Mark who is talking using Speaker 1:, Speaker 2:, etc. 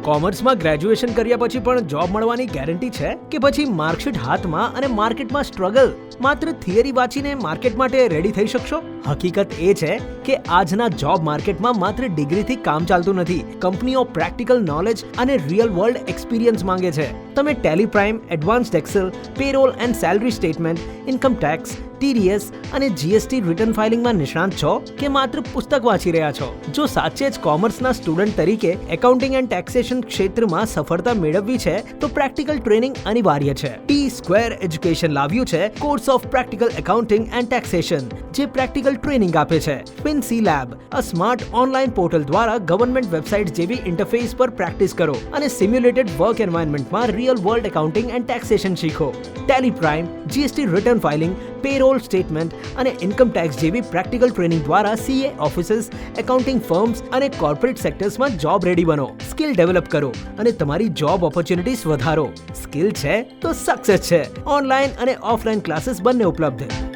Speaker 1: કોમર્સમાં graduation કર્યા પછી પણ જોબ મળવાની ગેરંટી છે કે પછી માર્કશીટ હાથમાં અને માર્કેટમાં સ્ટ્રગલ? માત્ર થિયરી વાંચીને માર્કેટ માટે રેડી થઈ શકશો? હકીકત એ છે કે આજના જોબ માર્કેટમાં માત્ર ડિગ્રીથી કામ ચાલતું નથી. કંપનીઓ પ્રેક્ટિકલ નોલેજ અને રિયલ વર્લ્ડ એક્સપિરિયન્સ માંગે છે. તમે Tally Prime, advanced Excel, payroll and salary statement, income tax, TDS અને GST રિટર્ન ફાઇલિંગમાં નિષ્ણાત છો કે માત્ર પુસ્તક વાંચી રહ્યા છો? જો સાચે જ કોમર્સના સ્ટુડન્ટ તરીકે એકાઉન્ટિંગ એન્ડ ટેક્સેશન ક્ષેત્રમાં સફળતા મેળવવી છે તો પ્રેક્ટિકલ ટ્રેનિંગ અનિવાર્ય છે. T-Square એજ્યુકેશન લાવ્યું છે course of practical accounting and taxation, જે પ્રેક્ટિકલ ટ્રેનિંગ આપે છે. FinC Lab, a smart online portal દ્વારા ગવર્મેન્ટ વેબસાઇટ જેવી ઇન્ટરફેસ પર પ્રેક્ટિસ કરો અને સિમ્યુલેટેડ વર્ક એન્વાયરમેન્ટમાં real world accounting and taxation શીખો. Tally Prime, GST return filing, payroll statement અને ઇન્કમ ટેક્સ જેવી પ્રેક્ટિકલ ટ્રેનિંગ દ્વારા CA ઓફિસીસ, એકાઉન્ટિંગ ફર્મ્સ અને કોર્પોરેટ સેક્ટર્સમાં જોબ રેડી બનો. સ્કિલ ડેવલપ કરો અને તમારી જોબ ઓપોર્ચ્યુનિટીઝ વધારો. સ્કિલ છે તો સક્સેસ છે. ઓનલાઈન અને ઓફલાઈન ક્લાસીસ બંને ઉપલબ્ધ.